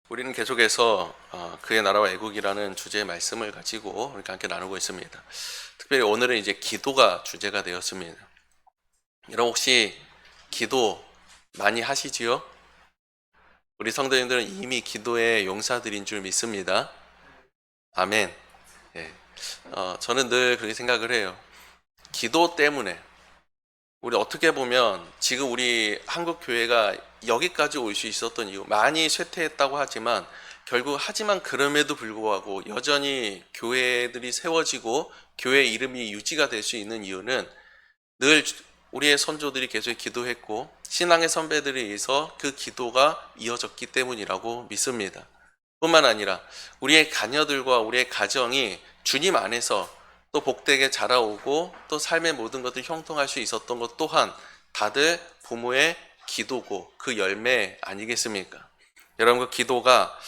우리는 계속해서 그의 나라와 애국이라는 주제의 말씀을 가지고 이렇게 함께 나누고 있습니다. 특별히 오늘은 이제 기도가 주제가 되었습니다. 여러분 혹시 기도 많이 하시지요? 우리 성도님들은 이미 기도의 용사들인 줄 믿습니다. 아멘. 예. 저는 늘 그렇게 생각을 해요. 기도 때문에 우리 어떻게 보면 지금 우리 한국 교회가 여기까지 올 수 있었던 이유, 많이 쇠퇴했다고 하지만 하지만 그럼에도 불구하고 여전히 교회들이 세워지고 교회 이름이 유지가 될 수 있는 이유는 늘 우리의 선조들이 계속 기도했고 신앙의 선배들에 의해서 그 기도가 이어졌기 때문이라고 믿습니다. 뿐만 아니라 우리의 자녀들과 우리의 가정이 주님 안에서 또 복되게 자라오고 또 삶의 모든 것을 형통할 수 있었던 것 또한 다들 부모의 기도고 그 열매 아니겠습니까? 여러분 그 기도가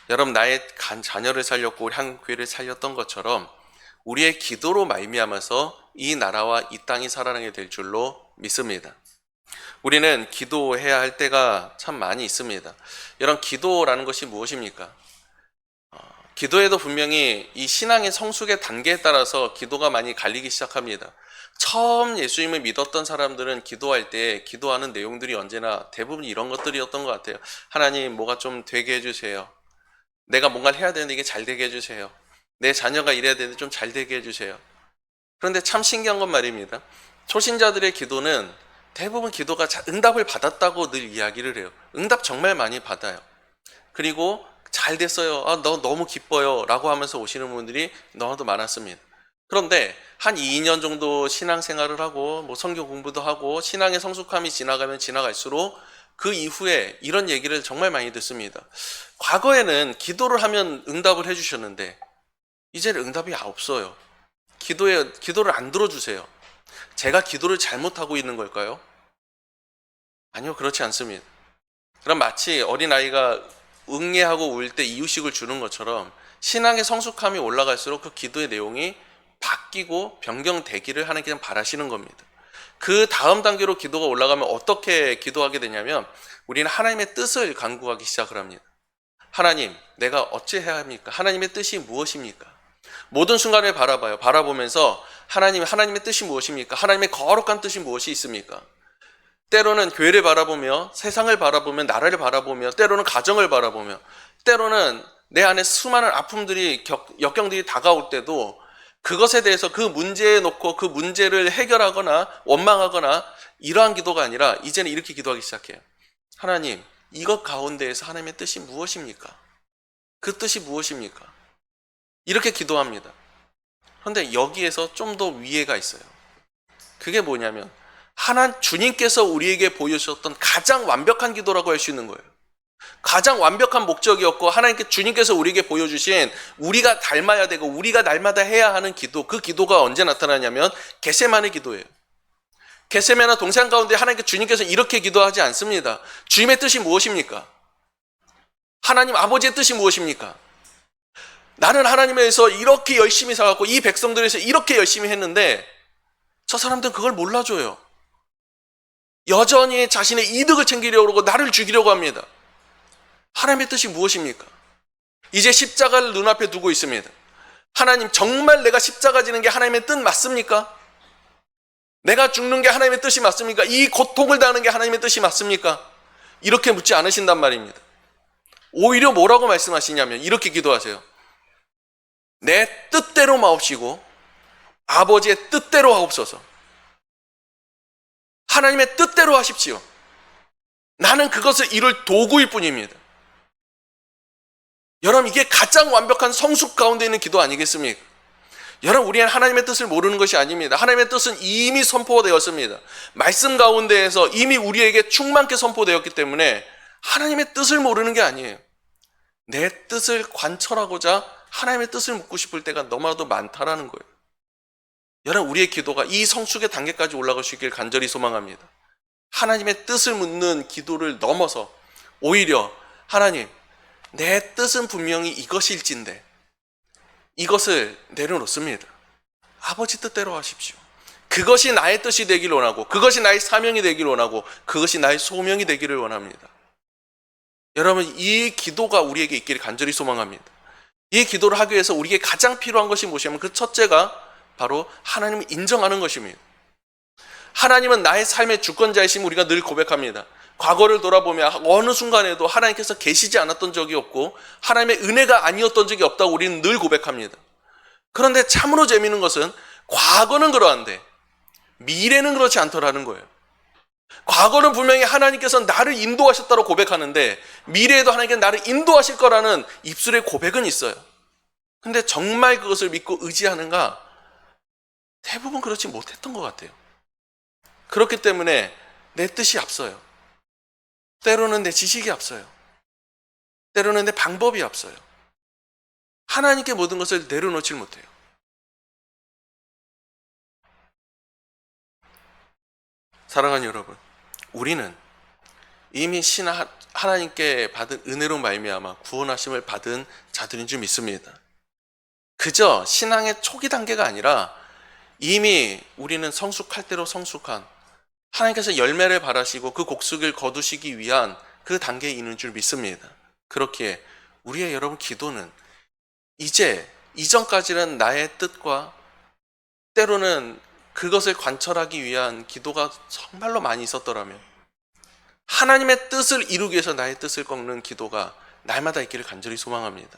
여러분 나의 자녀를 살렸고 우리 한국교회를 살렸던 것처럼 우리의 기도로 말미암아서 이 나라와 이 땅이 살아나게 될 줄로 믿습니다. 우리는 기도해야 할 때가 참 많이 있습니다. 여러분 기도라는 것이 무엇입니까? 기도에도 분명히 이 신앙의 성숙의 단계에 따라서 기도가 많이 갈리기 시작합니다. 처음 예수님을 믿었던 사람들은 기도할 때 기도하는 내용들이 언제나 대부분 이런 것들이었던 것 같아요. 하나님 뭐가 좀 되게 해주세요. 내가 뭔가를 해야 되는데 이게 잘 되게 해주세요. 내 자녀가 이래야 되는데 좀 잘 되게 해주세요. 그런데 참 신기한 건 말입니다. 초신자들의 기도는 대부분 기도가 응답을 받았다고 늘 이야기를 해요. 응답 정말 많이 받아요. 그리고 잘 됐어요. 너 너무 기뻐요. 라고 하면서 오시는 분들이 너무도 많았습니다. 그런데 한 2년 정도 신앙생활을 하고 성경 공부도 하고 신앙의 성숙함이 지나가면 지나갈수록 그 이후에 이런 얘기를 정말 많이 듣습니다. 과거에는 기도를 하면 응답을 해주셨는데 이제는 응답이 없어요. 기도를 안 들어주세요. 제가 기도를 잘못하고 있는 걸까요? 아니요, 그렇지 않습니다. 그럼 마치 어린아이가 응애하고 울 때 이유식을 주는 것처럼 신앙의 성숙함이 올라갈수록 그 기도의 내용이 바뀌고 변경되기를 하나님께서 바라시는 겁니다. 그 다음 단계로 기도가 올라가면 어떻게 기도하게 되냐면 우리는 하나님의 뜻을 간구하기 시작을 합니다. 하나님, 내가 어찌해야 합니까? 하나님의 뜻이 무엇입니까? 모든 순간을 바라봐요. 바라보면서 하나님의 뜻이 무엇입니까? 하나님의 거룩한 뜻이 무엇이 있습니까? 때로는 교회를 바라보며 세상을 바라보며 나라를 바라보며 때로는 가정을 바라보며 때로는 내 안에 수많은 아픔들이 역경들이 다가올 때도 그것에 대해서 그 문제에 놓고 그 문제를 해결하거나 원망하거나 이러한 기도가 아니라 이제는 이렇게 기도하기 시작해요. 하나님, 이것 가운데에서 하나님의 뜻이 무엇입니까? 그 뜻이 무엇입니까? 이렇게 기도합니다. 그런데 여기에서 좀 더 위에가 있어요. 그게 뭐냐면 주님께서 우리에게 보여주셨던 가장 완벽한 기도라고 할 수 있는 거예요. 가장 완벽한 목적이었고 주님께서 우리에게 보여주신 우리가 닮아야 되고 우리가 날마다 해야 하는 기도, 그 기도가 언제 나타나냐면 겟세마네 기도예요. 겟세마네 동산 가운데 주님께서 이렇게 기도하지 않습니다. 주님의 뜻이 무엇입니까? 하나님 아버지의 뜻이 무엇입니까? 나는 하나님에서 이렇게 열심히 살았고 이 백성들에서 이렇게 열심히 했는데 저 사람들은 그걸 몰라줘요. 여전히 자신의 이득을 챙기려고 하고 나를 죽이려고 합니다. 하나님의 뜻이 무엇입니까? 이제 십자가를 눈앞에 두고 있습니다. 하나님, 정말 내가 십자가 지는 게 하나님의 뜻 맞습니까? 내가 죽는 게 하나님의 뜻이 맞습니까? 이 고통을 당하는 게 하나님의 뜻이 맞습니까? 이렇게 묻지 않으신단 말입니다. 오히려 뭐라고 말씀하시냐면 이렇게 기도하세요. 내 뜻대로 마옵시고 아버지의 뜻대로 하옵소서. 하나님의 뜻대로 하십시오. 나는 그것을 이룰 도구일 뿐입니다. 여러분, 이게 가장 완벽한 성숙 가운데 있는 기도 아니겠습니까? 여러분, 우리는 하나님의 뜻을 모르는 것이 아닙니다. 하나님의 뜻은 이미 선포되었습니다. 말씀 가운데에서 이미 우리에게 충만케 선포되었기 때문에 하나님의 뜻을 모르는 게 아니에요. 내 뜻을 관철하고자 하나님의 뜻을 묻고 싶을 때가 너무나도 많다라는 거예요. 여러분, 우리의 기도가 이 성숙의 단계까지 올라갈 수 있길 간절히 소망합니다. 하나님의 뜻을 묻는 기도를 넘어서 오히려 하나님, 내 뜻은 분명히 이것일진데 이것을 내려놓습니다. 아버지 뜻대로 하십시오. 그것이 나의 뜻이 되기를 원하고 그것이 나의 사명이 되기를 원하고 그것이 나의 소명이 되기를 원합니다. 여러분, 이 기도가 우리에게 있기를 간절히 소망합니다. 이 기도를 하기 위해서 우리에게 가장 필요한 것이 무엇이냐면 그 첫째가 바로 하나님을 인정하는 것입니다. 하나님은 나의 삶의 주권자이심을 우리가 늘 고백합니다. 과거를 돌아보면 어느 순간에도 하나님께서 계시지 않았던 적이 없고 하나님의 은혜가 아니었던 적이 없다고 우리는 늘 고백합니다. 그런데 참으로 재미있는 것은 과거는 그러한데 미래는 그렇지 않더라는 거예요. 과거는 분명히 하나님께서 나를 인도하셨다고 고백하는데 미래에도 하나님께서 나를 인도하실 거라는 입술의 고백은 있어요. 근데 정말 그것을 믿고 의지하는가? 대부분 그렇지 못했던 것 같아요. 그렇기 때문에 내 뜻이 앞서요. 때로는 내 지식이 앞서요. 때로는 내 방법이 앞서요. 하나님께 모든 것을 내려놓지 못해요. 사랑하는 여러분, 우리는 이미 하나님께 받은 은혜로 말미암아 구원하심을 받은 자들인 줄 믿습니다. 그저 신앙의 초기 단계가 아니라 이미 우리는 성숙할 대로 성숙한 하나님께서 열매를 바라시고 그 곡식을 거두시기 위한 그 단계에 있는 줄 믿습니다. 그렇기에 우리의 여러분 기도는 이제 이전까지는 나의 뜻과 때로는 그것을 관철하기 위한 기도가 정말로 많이 있었더라면 하나님의 뜻을 이루기 위해서 나의 뜻을 꺾는 기도가 날마다 있기를 간절히 소망합니다.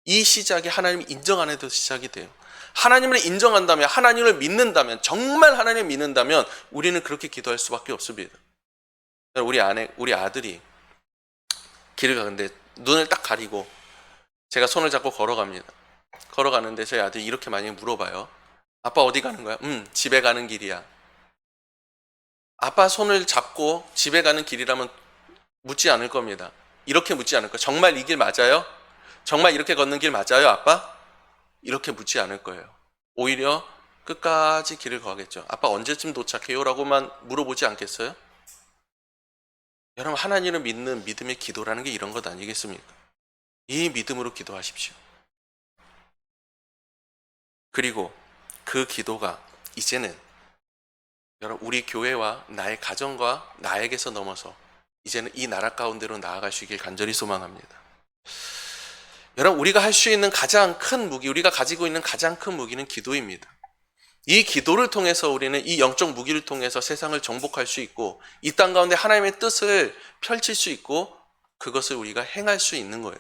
이 시작이 하나님이 인정 안 해도 시작이 돼요. 하나님을 인정한다면, 하나님을 믿는다면, 정말 하나님을 믿는다면 우리는 그렇게 기도할 수밖에 없습니다. 우리 아들이 길을 가는데 눈을 딱 가리고 제가 손을 잡고 걸어갑니다. 걸어가는데 저희 아들이 이렇게 많이 물어봐요. 아빠 어디 가는 거야? 집에 가는 길이야. 아빠 손을 잡고 집에 가는 길이라면 묻지 않을 겁니다. 이렇게 묻지 않을 거예요. 정말 이 길 맞아요? 정말 이렇게 걷는 길 맞아요, 아빠? 이렇게 묻지 않을 거예요. 오히려 끝까지 길을 가겠죠. 아빠 언제쯤 도착해요? 라고만 물어보지 않겠어요? 여러분, 하나님을 믿는 믿음의 기도라는 게 이런 것 아니겠습니까? 이 믿음으로 기도하십시오. 그리고 그 기도가 이제는 여러분 우리 교회와 나의 가정과 나에게서 넘어서 이제는 이 나라 가운데로 나아갈 수 있길 간절히 소망합니다. 여러분, 우리가 할 수 있는 가장 큰 무기, 우리가 가지고 있는 가장 큰 무기는 기도입니다. 이 기도를 통해서 우리는 이 영적 무기를 통해서 세상을 정복할 수 있고 이 땅 가운데 하나님의 뜻을 펼칠 수 있고 그것을 우리가 행할 수 있는 거예요.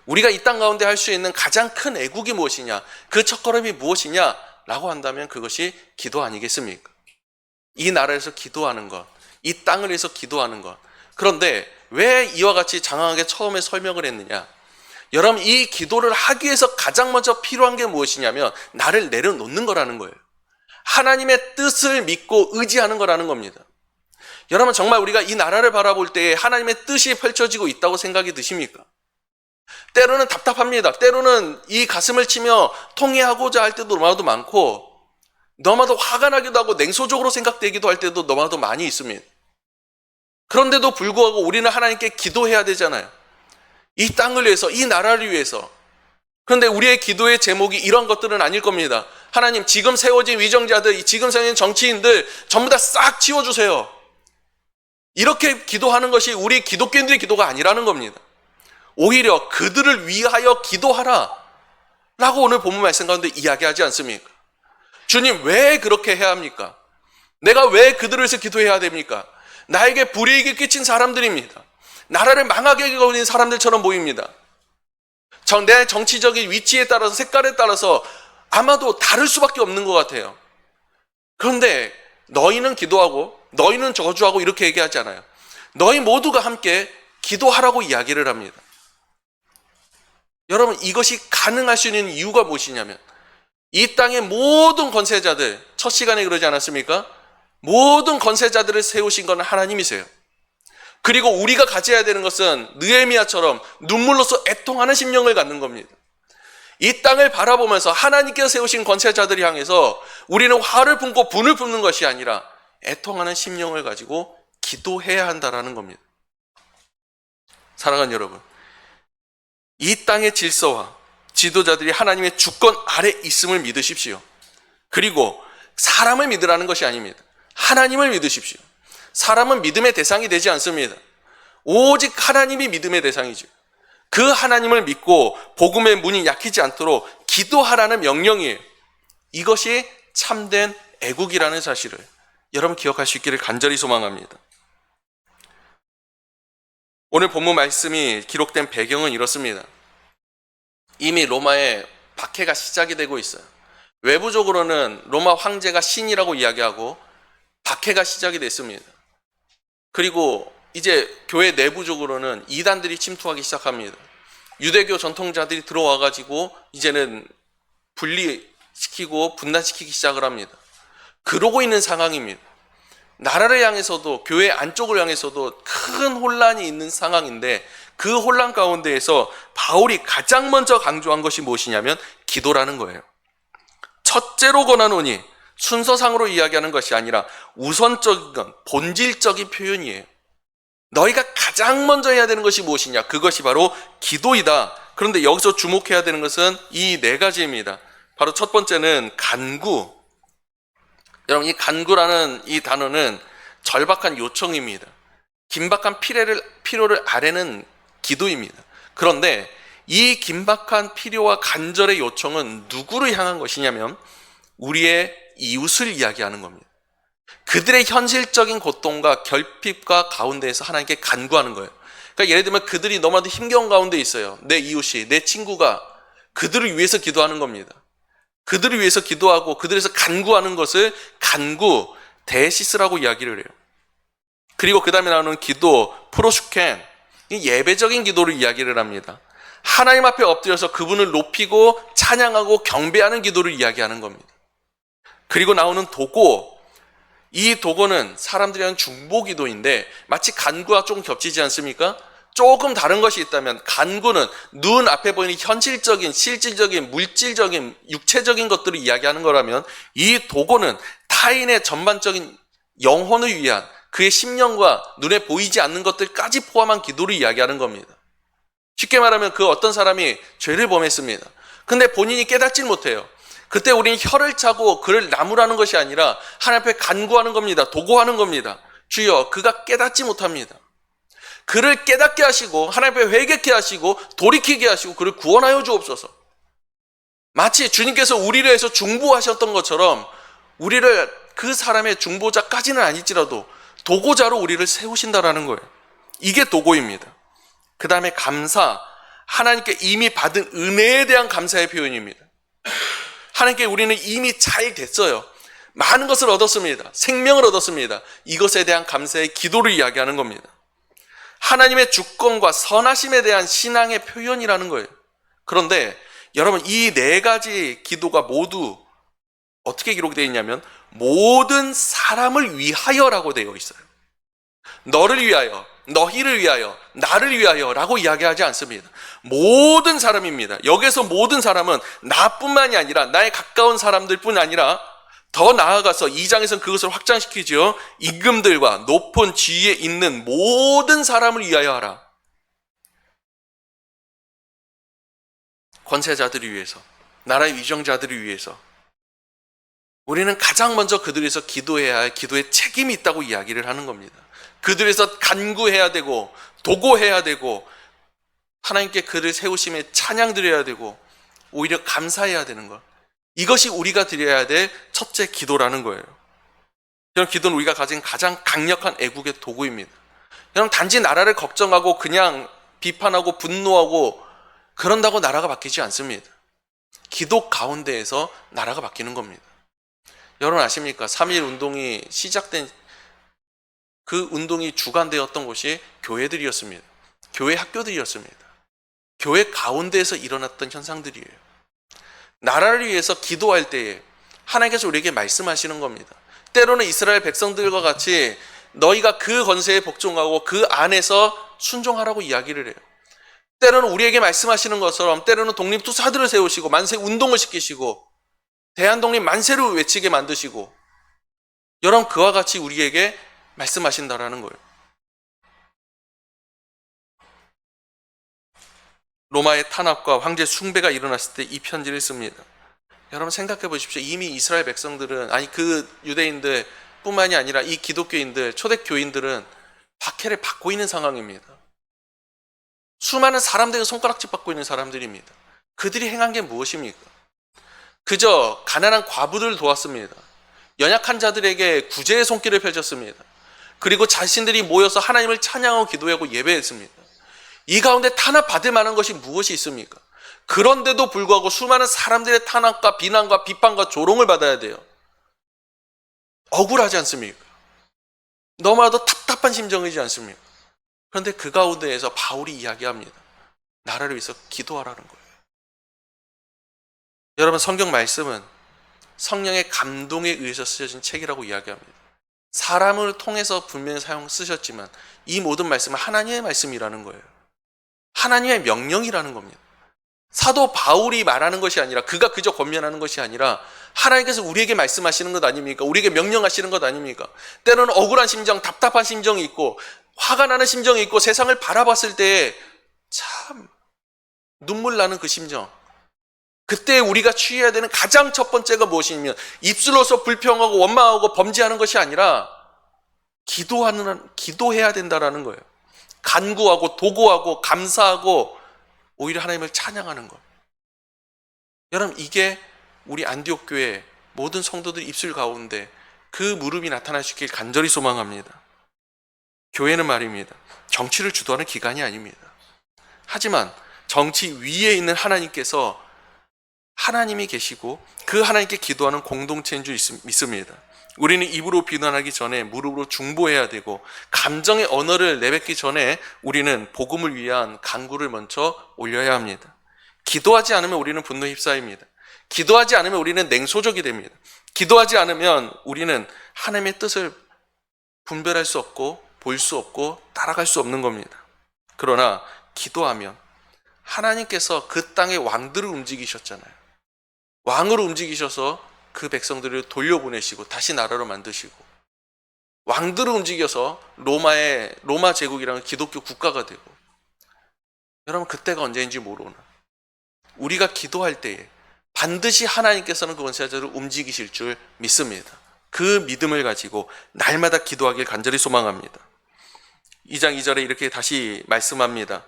우리가 이 땅 가운데 할 수 있는 가장 큰 애국이 무엇이냐, 그 첫걸음이 무엇이냐 라고 한다면 그것이 기도 아니겠습니까? 이 나라에서 기도하는 것, 이 땅을 위해서 기도하는 것. 그런데 왜 이와 같이 장황하게 처음에 설명을 했느냐? 여러분, 이 기도를 하기 위해서 가장 먼저 필요한 게 무엇이냐면 나를 내려놓는 거라는 거예요. 하나님의 뜻을 믿고 의지하는 거라는 겁니다. 여러분, 정말 우리가 이 나라를 바라볼 때 하나님의 뜻이 펼쳐지고 있다고 생각이 드십니까? 때로는 답답합니다. 때로는 이 가슴을 치며 통회하고자 할 때도 너무나도 많고 너무나도 화가 나기도 하고 냉소적으로 생각되기도 할 때도 너무나도 많이 있습니다. 그런데도 불구하고 우리는 하나님께 기도해야 되잖아요. 이 땅을 위해서, 이 나라를 위해서. 그런데 우리의 기도의 제목이 이런 것들은 아닐 겁니다. 하나님, 지금 세워진 위정자들, 지금 세워진 정치인들 전부 다 싹 치워주세요. 이렇게 기도하는 것이 우리 기독교인들의 기도가 아니라는 겁니다. 오히려 그들을 위하여 기도하라 라고 오늘 본문 말씀 가운데 이야기하지 않습니까? 주님, 왜 그렇게 해야 합니까? 내가 왜 그들을 위해서 기도해야 됩니까? 나에게 불이익을 끼친 사람들입니다. 나라를 망하게 하고 있는 사람들처럼 보입니다. 내 정치적인 위치에 따라서, 색깔에 따라서 아마도 다를 수밖에 없는 것 같아요. 그런데 너희는 기도하고 너희는 저주하고 이렇게 얘기하지 않아요. 너희 모두가 함께 기도하라고 이야기를 합니다. 여러분, 이것이 가능할 수 있는 이유가 무엇이냐면 이 땅의 모든 권세자들, 첫 시간에 그러지 않았습니까? 모든 권세자들을 세우신 건 하나님이세요. 그리고 우리가 가져야 되는 것은 느헤미야처럼 눈물로써 애통하는 심령을 갖는 겁니다. 이 땅을 바라보면서 하나님께서 세우신 권세자들을 향해서 우리는 화를 품고 분을 품는 것이 아니라 애통하는 심령을 가지고 기도해야 한다는 겁니다. 사랑하는 여러분, 이 땅의 질서와 지도자들이 하나님의 주권 아래 있음을 믿으십시오. 그리고 사람을 믿으라는 것이 아닙니다. 하나님을 믿으십시오. 사람은 믿음의 대상이 되지 않습니다. 오직 하나님이 믿음의 대상이죠. 그 하나님을 믿고 복음의 문이 약히지 않도록 기도하라는 명령이에요. 이것이 참된 애국이라는 사실을 여러분 기억할 수 있기를 간절히 소망합니다. 오늘 본문 말씀이 기록된 배경은 이렇습니다. 이미 로마의 박해가 시작이 되고 있어요. 외부적으로는 로마 황제가 신이라고 이야기하고 박해가 시작이 됐습니다. 그리고 이제 교회 내부적으로는 이단들이 침투하기 시작합니다. 유대교 전통자들이 들어와가지고 이제는 분리시키고 분단시키기 시작을 합니다. 그러고 있는 상황입니다. 나라를 향해서도 교회 안쪽을 향해서도 큰 혼란이 있는 상황인데 그 혼란 가운데에서 바울이 가장 먼저 강조한 것이 무엇이냐면 기도라는 거예요. 첫째로 권하노니 순서상으로 이야기하는 것이 아니라 우선적인 건 본질적인 표현이에요. 너희가 가장 먼저 해야 되는 것이 무엇이냐? 그것이 바로 기도이다. 그런데 여기서 주목해야 되는 것은 이 네 가지입니다. 바로 첫 번째는 간구. 여러분, 이 간구라는 이 단어는 절박한 요청입니다. 긴박한 필요를 아뢰는 기도입니다. 그런데 이 긴박한 필요와 간절의 요청은 누구를 향한 것이냐면 우리의 이웃을 이야기하는 겁니다. 그들의 현실적인 고통과 결핍과 가운데에서 하나님께 간구하는 거예요. 그러니까 예를 들면 그들이 너무나도 힘겨운 가운데 있어요. 내 이웃이, 내 친구가 그들을 위해서 기도하는 겁니다. 그들을 위해서 기도하고 그들에서 간구하는 것을 간구, 데시스라고 이야기를 해요. 그리고 그 다음에 나오는 기도, 프로슈켄, 이 예배적인 기도를 이야기를 합니다. 하나님 앞에 엎드려서 그분을 높이고 찬양하고 경배하는 기도를 이야기하는 겁니다. 그리고 나오는 도고, 이 도고는 사람들이 하는 중보 기도인데 마치 간구와 조금 겹치지 않습니까? 조금 다른 것이 있다면 간구는 눈 앞에 보이는 현실적인, 실질적인, 물질적인, 육체적인 것들을 이야기하는 거라면 이 도고는 타인의 전반적인 영혼을 위한 그의 심령과 눈에 보이지 않는 것들까지 포함한 기도를 이야기하는 겁니다. 쉽게 말하면 그 어떤 사람이 죄를 범했습니다. 근데 본인이 깨닫지 못해요. 그때 우리는 혀를 차고 그를 나무라는 것이 아니라 하나님 앞에 간구하는 겁니다. 도구하는 겁니다. 주여, 그가 깨닫지 못합니다. 그를 깨닫게 하시고 하나님 앞에 회개케 하시고 돌이키게 하시고 그를 구원하여 주옵소서. 마치 주님께서 우리를 해서 중보하셨던 것처럼 우리를 그 사람의 중보자까지는 아닐지라도 도고자로 우리를 세우신다라는 거예요. 이게 도고입니다. 그 다음에 감사, 하나님께 이미 받은 은혜에 대한 감사의 표현입니다. 하나님께 우리는 이미 잘 됐어요. 많은 것을 얻었습니다. 생명을 얻었습니다. 이것에 대한 감사의 기도를 이야기하는 겁니다. 하나님의 주권과 선하심에 대한 신앙의 표현이라는 거예요. 그런데 여러분, 이 네 가지 기도가 모두 어떻게 기록되어 있냐면 모든 사람을 위하여라고 되어 있어요. 너를 위하여, 너희를 위하여, 나를 위하여 라고 이야기하지 않습니다. 모든 사람입니다. 여기서 모든 사람은 나뿐만이 아니라 나의 가까운 사람들뿐 아니라 더 나아가서 2장에서는 그것을 확장시키죠. 임금들과 높은 지위에 있는 모든 사람을 위하여 하라. 권세자들을 위해서, 나라의 위정자들을 위해서 우리는 가장 먼저 그들에서 기도해야 할 기도의 책임이 있다고 이야기를 하는 겁니다. 그들에서 간구해야 되고 도고해야 되고 하나님께 그를 세우심에 찬양 드려야 되고 오히려 감사해야 되는 것. 이것이 우리가 드려야 될 첫째 기도라는 거예요. 여러분, 기도는 우리가 가진 가장 강력한 애국의 도구입니다. 여러분, 단지 나라를 걱정하고 그냥 비판하고 분노하고 그런다고 나라가 바뀌지 않습니다. 기도 가운데에서 나라가 바뀌는 겁니다. 여러분 아십니까? 3.1 운동이 시작된 그 운동이 주관되었던 곳이 교회들이었습니다. 교회 학교들이었습니다. 교회 가운데에서 일어났던 현상들이에요. 나라를 위해서 기도할 때에 하나님께서 우리에게 말씀하시는 겁니다. 때로는 이스라엘 백성들과 같이 너희가 그 권세에 복종하고 그 안에서 순종하라고 이야기를 해요. 때로는 우리에게 말씀하시는 것처럼 때로는 독립투사들을 세우시고 만세 운동을 시키시고 대한독립 만세를 외치게 만드시고 여러분 그와 같이 우리에게 말씀하신다라는 거예요. 로마의 탄압과 황제 숭배가 일어났을 때 이 편지를 씁니다. 여러분 생각해 보십시오. 이미 이스라엘 백성들은 아니 그 유대인들 뿐만이 아니라 이 기독교인들 초대교인들은 박해를 받고 있는 상황입니다. 수많은 사람들에게 손가락질 받고 있는 사람들입니다. 그들이 행한 게 무엇입니까? 그저 가난한 과부들을 도왔습니다. 연약한 자들에게 구제의 손길을 펼쳤습니다. 그리고 자신들이 모여서 하나님을 찬양하고 기도하고 예배했습니다. 이 가운데 탄압받을 만한 것이 무엇이 있습니까? 그런데도 불구하고 수많은 사람들의 탄압과 비난과 비판과 조롱을 받아야 돼요. 억울하지 않습니까? 너무나도 답답한 심정이지 않습니까? 그런데 그 가운데에서 바울이 이야기합니다. 나라를 위해서 기도하라는 거예요. 여러분, 성경 말씀은 성령의 감동에 의해서 쓰여진 책이라고 이야기합니다. 사람을 통해서 분명히 쓰셨지만 이 모든 말씀은 하나님의 말씀이라는 거예요. 하나님의 명령이라는 겁니다. 사도 바울이 말하는 것이 아니라, 그가 그저 권면하는 것이 아니라 하나님께서 우리에게 말씀하시는 것 아닙니까? 우리에게 명령하시는 것 아닙니까? 때로는 억울한 심정, 답답한 심정이 있고 화가 나는 심정이 있고 세상을 바라봤을 때 참 눈물 나는 그 심정, 그때 우리가 취해야 되는 가장 첫 번째가 무엇이냐면 입술로서 불평하고 원망하고 범죄하는 것이 아니라 기도해야 된다라는 거예요. 간구하고 도구하고 감사하고 오히려 하나님을 찬양하는 것. 여러분, 이게 우리 안디옥 교회 모든 성도들 입술 가운데 그 무릎이 나타날 수 있길 간절히 소망합니다. 교회는 말입니다, 정치를 주도하는 기관이 아닙니다. 하지만 정치 위에 있는 하나님께서 하나님이 계시고 그 하나님께 기도하는 공동체인 줄 믿습니다. 우리는 입으로 비난하기 전에 무릎으로 중보해야 되고, 감정의 언어를 내뱉기 전에 우리는 복음을 위한 간구를 먼저 올려야 합니다. 기도하지 않으면 우리는 분노에 휩싸입니다. 기도하지 않으면 우리는 냉소적이 됩니다. 기도하지 않으면 우리는 하나님의 뜻을 분별할 수 없고 볼 수 없고 따라갈 수 없는 겁니다. 그러나 기도하면 하나님께서 그 땅의 왕들을 움직이셨잖아요. 왕으로 움직이셔서 그 백성들을 돌려보내시고 다시 나라로 만드시고, 왕들을 움직여서 로마 제국이라는 기독교 국가가 되고, 여러분, 그때가 언제인지 모르나 우리가 기도할 때에 반드시 하나님께서는 그 원세자들을 움직이실 줄 믿습니다. 그 믿음을 가지고 날마다 기도하길 간절히 소망합니다. 2장 2절에 이렇게 다시 말씀합니다.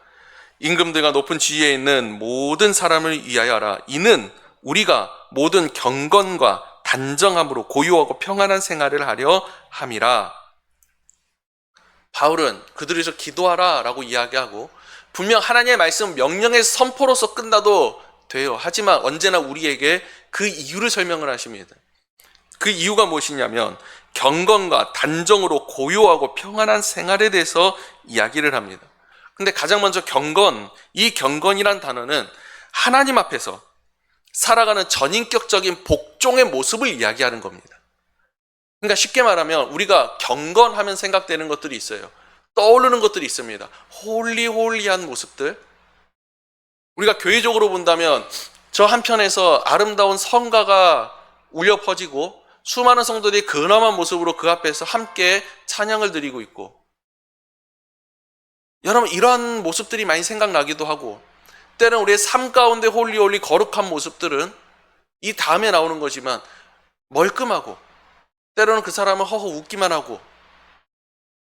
임금들과 높은 지위에 있는 모든 사람을 위하여 하라. 이는 우리가 모든 경건과 단정함으로 고요하고 평안한 생활을 하려 함이라. 바울은 그들에서 기도하라 라고 이야기하고, 분명 하나님의 말씀 명령의 선포로서 끝나도 돼요. 하지만 언제나 우리에게 그 이유를 설명을 하십니다. 그 이유가 무엇이냐면 경건과 단정으로 고요하고 평안한 생활에 대해서 이야기를 합니다. 근데 가장 먼저 경건, 이 경건이란 단어는 하나님 앞에서 살아가는 전인격적인 복종의 모습을 이야기하는 겁니다. 그러니까 쉽게 말하면 우리가 경건하면 생각되는 것들이 있어요. 떠오르는 것들이 있습니다. 홀리한 모습들. 우리가 교회적으로 본다면 저 한편에서 아름다운 성가가 울려 퍼지고 수많은 성도들이 근엄한 모습으로 그 앞에서 함께 찬양을 드리고 있고, 여러분, 이러한 모습들이 많이 생각나기도 하고, 때는 우리의 삶 가운데 홀리 거룩한 모습들은 이 다음에 나오는 거지만 멀끔하고, 때로는 그 사람은 허허 웃기만 하고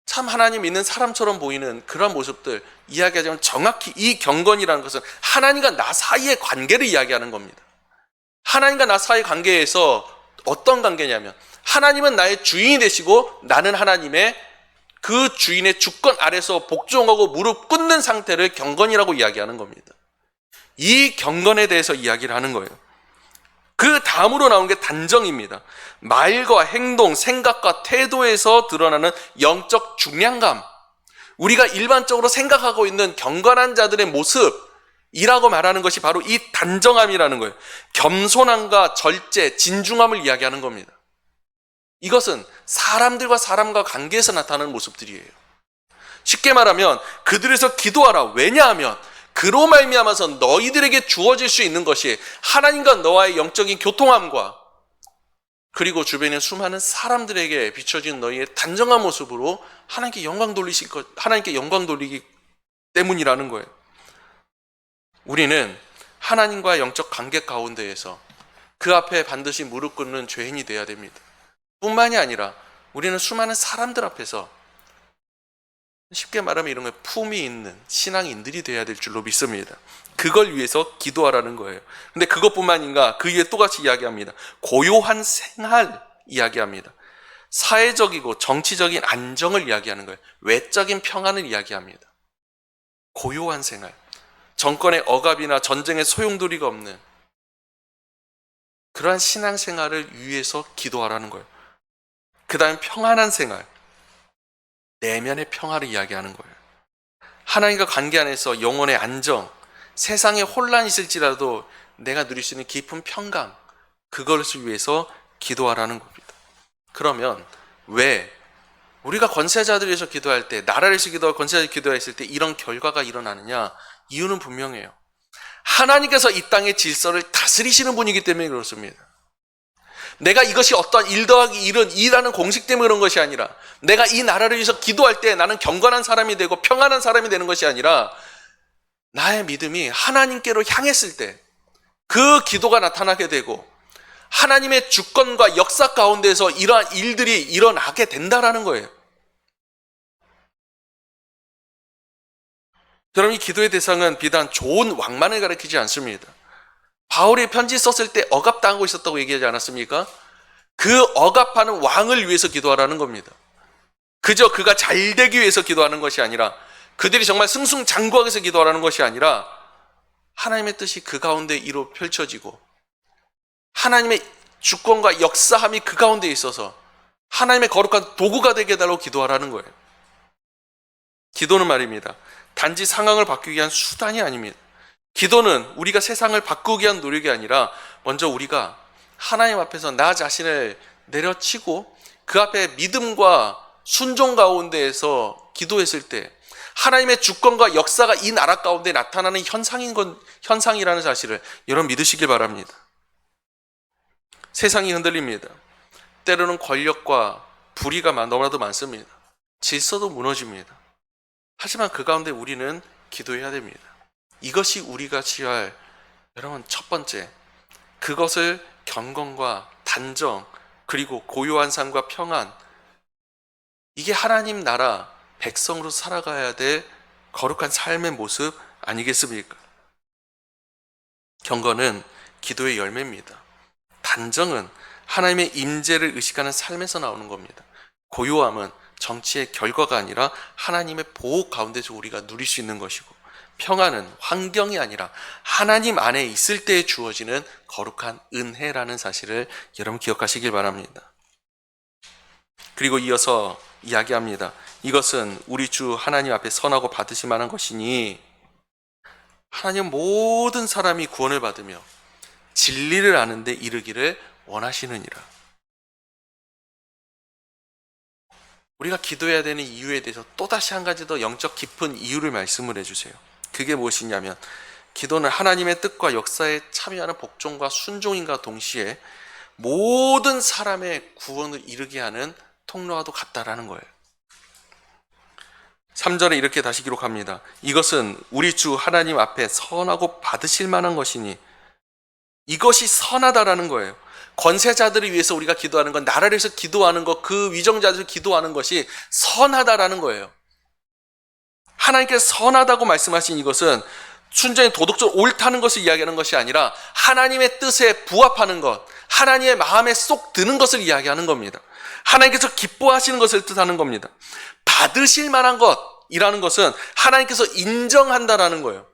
참 하나님 믿는 사람처럼 보이는 그런 모습들 이야기하자면, 정확히 이 경건이라는 것은 하나님과 나 사이의 관계를 이야기하는 겁니다. 하나님과 나 사이의 관계에서 어떤 관계냐면, 하나님은 나의 주인이 되시고 나는 하나님의 그 주인의 주권 아래서 복종하고 무릎 꿇는 상태를 경건이라고 이야기하는 겁니다. 이 경건에 대해서 이야기를 하는 거예요. 그 다음으로 나온 게 단정입니다. 말과 행동, 생각과 태도에서 드러나는 영적 중량감, 우리가 일반적으로 생각하고 있는 경건한 자들의 모습이라고 말하는 것이 바로 이 단정함이라는 거예요. 겸손함과 절제, 진중함을 이야기하는 겁니다. 이것은 사람들과 사람과 관계에서 나타나는 모습들이에요. 쉽게 말하면 그들에서 기도하라. 왜냐하면 그로 말미암아서 너희들에게 주어질 수 있는 것이 하나님과 너와의 영적인 교통함과, 그리고 주변의 수많은 사람들에게 비춰진 너희의 단정한 모습으로 하나님께 영광 돌리기 때문이라는 거예요. 우리는 하나님과 영적 관계 가운데에서 그 앞에 반드시 무릎 꿇는 죄인이 되어야 됩니다. 뿐만이 아니라 우리는 수많은 사람들 앞에서 쉽게 말하면 이런 거 품이 있는 신앙인들이 돼야 될 줄로 믿습니다. 그걸 위해서 기도하라는 거예요. 근데 그것뿐만인가, 그 위에 또 같이 이야기합니다. 고요한 생활 이야기합니다. 사회적이고 정치적인 안정을 이야기하는 거예요. 외적인 평안을 이야기합니다. 고요한 생활, 정권의 억압이나 전쟁의 소용돌이가 없는 그러한 신앙생활을 위해서 기도하라는 거예요. 그 다음 평안한 생활, 내면의 평화를 이야기하는 거예요. 하나님과 관계 안에서 영혼의 안정, 세상에 혼란이 있을지라도 내가 누릴 수 있는 깊은 평강, 그것을 위해서 기도하라는 겁니다. 그러면 왜 우리가 권세자들 위해서 기도할 때, 나라를 위해서 기도하고 권세자들 기도했을 때 이런 결과가 일어나느냐? 이유는 분명해요. 하나님께서 이 땅의 질서를 다스리시는 분이기 때문에 그렇습니다. 내가 이것이 어떤 1 더하기 1은 2라는 공식 때문에 그런 것이 아니라, 내가 이 나라를 위해서 기도할 때 나는 경건한 사람이 되고 평안한 사람이 되는 것이 아니라, 나의 믿음이 하나님께로 향했을 때 그 기도가 나타나게 되고 하나님의 주권과 역사 가운데서 이러한 일들이 일어나게 된다라는 거예요. 여러분, 이 기도의 대상은 비단 좋은 왕만을 가리키지 않습니다. 바울이 편지 썼을 때 억압당하고 있었다고 얘기하지 않았습니까? 그 억압하는 왕을 위해서 기도하라는 겁니다. 그저 그가 잘 되기 위해서 기도하는 것이 아니라, 그들이 정말 승승장구하기 위해서 기도하라는 것이 아니라, 하나님의 뜻이 그 가운데 이로 펼쳐지고 하나님의 주권과 역사함이 그 가운데 있어서 하나님의 거룩한 도구가 되게 해달라고 기도하라는 거예요. 기도는 말입니다, 단지 상황을 바꾸기 위한 수단이 아닙니다. 기도는 우리가 세상을 바꾸기 위한 노력이 아니라, 먼저 우리가 하나님 앞에서 나 자신을 내려치고 그 앞에 믿음과 순종 가운데에서 기도했을 때 하나님의 주권과 역사가 이 나라 가운데 나타나는 현상이라는 사실을 여러분 믿으시길 바랍니다. 세상이 흔들립니다. 때로는 권력과 불의가 너무나도 많습니다. 질서도 무너집니다. 하지만 그 가운데 우리는 기도해야 됩니다. 이것이 우리가 취할, 여러분, 첫 번째, 그것을 경건과 단정, 그리고 고요한 삶과 평안, 이게 하나님 나라 백성으로 살아가야 될 거룩한 삶의 모습 아니겠습니까? 경건은 기도의 열매입니다. 단정은 하나님의 임재를 의식하는 삶에서 나오는 겁니다. 고요함은 정치의 결과가 아니라 하나님의 보호 가운데서 우리가 누릴 수 있는 것이고, 평안은 환경이 아니라 하나님 안에 있을 때에 주어지는 거룩한 은혜라는 사실을 여러분 기억하시길 바랍니다. 그리고 이어서 이야기합니다. 이것은 우리 주 하나님 앞에 선하고 받으실 만한 것이니, 하나님 모든 사람이 구원을 받으며 진리를 아는 데 이르기를 원하시느니라. 우리가 기도해야 되는 이유에 대해서 또다시 한 가지 더 영적 깊은 이유를 말씀을 해주세요. 그게 무엇이냐면, 기도는 하나님의 뜻과 역사에 참여하는 복종과 순종인과 동시에 모든 사람의 구원을 이루게 하는 통로와도 같다라는 거예요. 3절에 이렇게 다시 기록합니다. 이것은 우리 주 하나님 앞에 선하고 받으실 만한 것이니, 이것이 선하다라는 거예요. 권세자들을 위해서 우리가 기도하는 건, 나라를 위해서 기도하는 것, 그 위정자들을 기도하는 것이 선하다라는 거예요. 하나님께서 선하다고 말씀하신 이것은 순전히 도덕적으로 옳다는 것을 이야기하는 것이 아니라 하나님의 뜻에 부합하는 것, 하나님의 마음에 쏙 드는 것을 이야기하는 겁니다. 하나님께서 기뻐하시는 것을 뜻하는 겁니다. 받으실 만한 것이라는 것은 하나님께서 인정한다라는 거예요.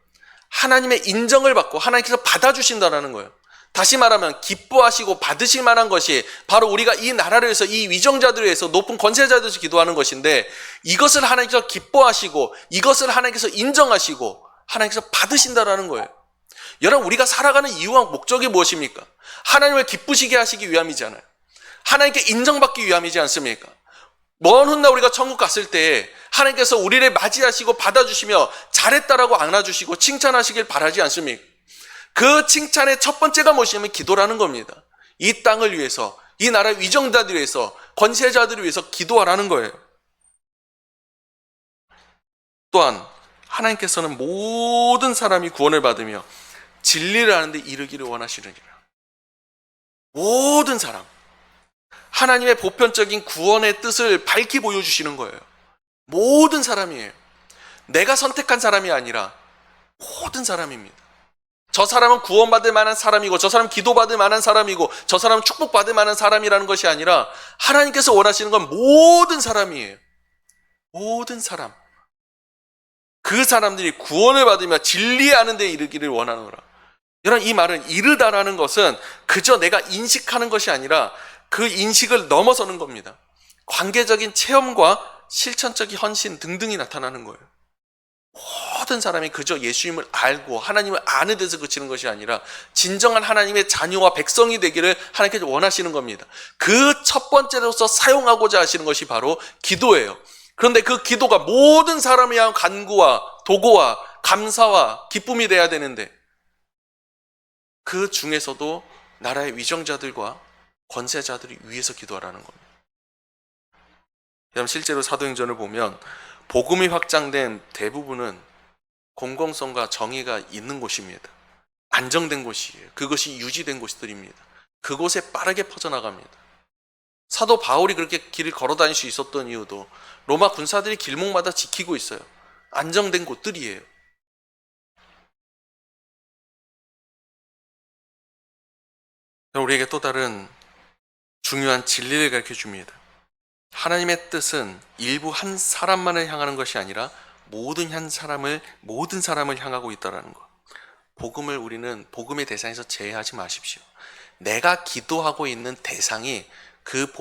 하나님의 인정을 받고 하나님께서 받아주신다라는 거예요. 다시 말하면 기뻐하시고 받으실 만한 것이 바로 우리가 이 나라를 위해서, 이 위정자들을 위해서, 높은 권세자들을 위해서 기도하는 것인데, 이것을 하나님께서 기뻐하시고 이것을 하나님께서 인정하시고 하나님께서 받으신다라는 거예요. 여러분, 우리가 살아가는 이유와 목적이 무엇입니까? 하나님을 기쁘시게 하시기 위함이잖아요. 하나님께 인정받기 위함이지 않습니까? 먼 훗날 우리가 천국 갔을 때 하나님께서 우리를 맞이하시고 받아주시며 잘했다라고 안아주시고 칭찬하시길 바라지 않습니까? 그 칭찬의 첫 번째가 무엇이냐면 기도라는 겁니다. 이 땅을 위해서, 이 나라 위정자들을 위해서, 권세자들을 위해서 기도하라는 거예요. 또한 하나님께서는 모든 사람이 구원을 받으며 진리를 아는 데 이르기를 원하시느니라. 모든 사람, 하나님의 보편적인 구원의 뜻을 밝히 보여주시는 거예요. 모든 사람이에요. 내가 선택한 사람이 아니라 모든 사람입니다. 저 사람은 구원받을 만한 사람이고, 저 사람은 기도받을 만한 사람이고, 저 사람은 축복받을 만한 사람이라는 것이 아니라 하나님께서 원하시는 건 모든 사람이에요. 모든 사람. 그 사람들이 구원을 받으며 진리에 아는 데 이르기를 원하노라. 여러분, 이 말은 이르다라는 것은 그저 내가 인식하는 것이 아니라 그 인식을 넘어서는 겁니다. 관계적인 체험과 실천적인 헌신 등등이 나타나는 거예요. 모든 사람이 그저 예수님을 알고 하나님을 아는 데서 그치는 것이 아니라 진정한 하나님의 자녀와 백성이 되기를 하나님께서 원하시는 겁니다. 그 첫 번째로서 사용하고자 하시는 것이 바로 기도예요. 그런데 그 기도가 모든 사람을 향한 간구와 도구와 감사와 기쁨이 돼야 되는데, 그 중에서도 나라의 위정자들과 권세자들이 위해서 기도하라는 겁니다. 실제로 사도행전을 보면 복음이 확장된 대부분은 공공성과 정의가 있는 곳입니다. 안정된 곳이에요. 그것이 유지된 곳들입니다. 그곳에 빠르게 퍼져나갑니다. 사도 바울이 그렇게 길을 걸어 다닐 수 있었던 이유도 로마 군사들이 길목마다 지키고 있어요. 안정된 곳들이에요. 우리에게 또 다른 중요한 진리를 가르쳐 줍니다. 하나님의 뜻은 일부 한 사람만을 향하는 것이 아니라 모든 사람을 향하고 있다는 것. 복음을 우리는 복음의 대상에서 제외하지 마십시오. 내가 기도하고 있는 대상이 그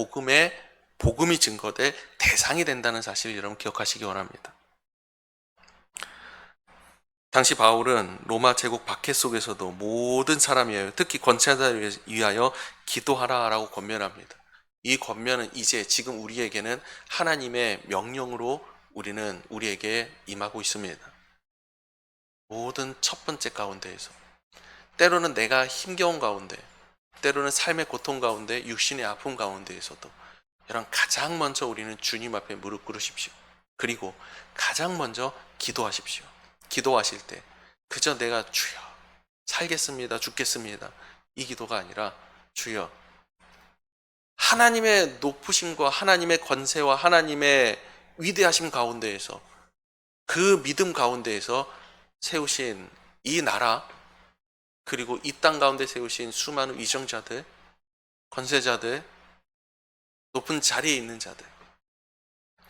복음이 증거될 대상이 된다는 사실을 여러분 기억하시기 원합니다. 당시 바울은 로마 제국 박해 속에서도 모든 사람이에요. 특히 권세자를 위하여 기도하라라고 권면합니다. 이 권면은 이제 지금 우리에게는 하나님의 명령으로 우리에게 임하고 있습니다. 모든 첫 번째 가운데에서, 때로는 내가 힘겨운 가운데, 때로는 삶의 고통 가운데, 육신의 아픔 가운데에서도 여러분, 가장 먼저 우리는 주님 앞에 무릎 꿇으십시오. 그리고 가장 먼저 기도하십시오. 기도하실 때 그저 내가 주여 살겠습니다, 죽겠습니다, 이 기도가 아니라 주여, 하나님의 높으심과 하나님의 권세와 하나님의 위대하심 가운데에서, 그 믿음 가운데에서 세우신 이 나라, 그리고 이 땅 가운데 세우신 수많은 위정자들, 권세자들, 높은 자리에 있는 자들,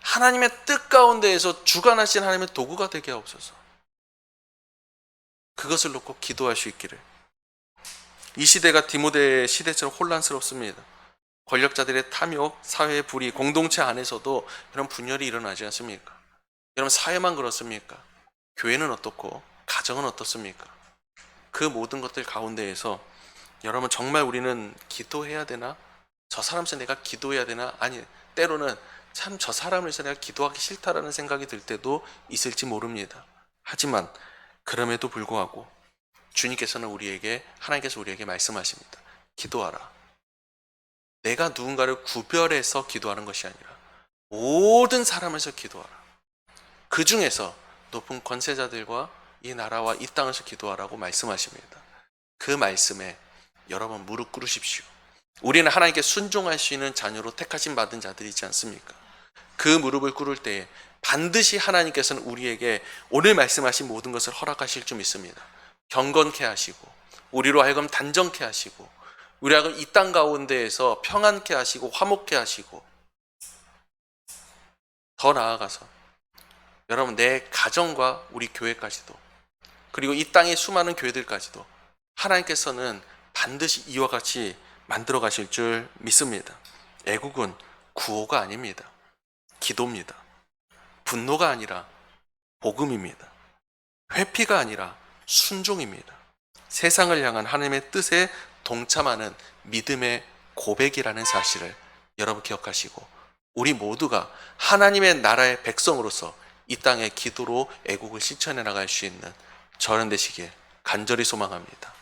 하나님의 뜻 가운데에서 주관하신 하나님의 도구가 되게 하옵소서. 그것을 놓고 기도할 수 있기를. 이 시대가 디모데의 시대처럼 혼란스럽습니다. 권력자들의 탐욕, 사회의 불의, 공동체 안에서도 이런 분열이 일어나지 않습니까? 여러분, 사회만 그렇습니까? 교회는 어떻고 가정은 어떻습니까? 그 모든 것들 가운데에서 여러분, 정말 우리는 기도해야 되나? 저 사람 위해서 내가 기도해야 되나? 아니, 때로는 참 저 사람을 위해서 내가 기도하기 싫다라는 생각이 들 때도 있을지 모릅니다. 하지만 그럼에도 불구하고 하나님께서 우리에게 말씀하십니다. 기도하라. 내가 누군가를 구별해서 기도하는 것이 아니라 모든 사람에서 기도하라. 그 중에서 높은 권세자들과 이 나라와 이 땅에서 기도하라고 말씀하십니다. 그 말씀에 여러분 무릎 꿇으십시오. 우리는 하나님께 순종할 수 있는 자녀로 택하심 받은 자들이지 않습니까? 그 무릎을 꿇을 때에 반드시 하나님께서는 우리에게 오늘 말씀하신 모든 것을 허락하실 줄 믿습니다. 경건케 하시고, 우리로 하여금 단정케 하시고, 우리로 하여금 이 땅 가운데에서 평안케 하시고 화목케 하시고, 더 나아가서 여러분, 내 가정과 우리 교회까지도, 그리고 이 땅의 수많은 교회들까지도 하나님께서는 반드시 이와 같이 만들어 가실 줄 믿습니다. 애국은 구호가 아닙니다. 기도입니다. 분노가 아니라 복음입니다. 회피가 아니라 순종입니다. 세상을 향한 하나님의 뜻에 동참하는 믿음의 고백이라는 사실을 여러분 기억하시고, 우리 모두가 하나님의 나라의 백성으로서 이 땅의 기도로 애국을 실천해 나갈 수 있는 저는 되시길 간절히 소망합니다.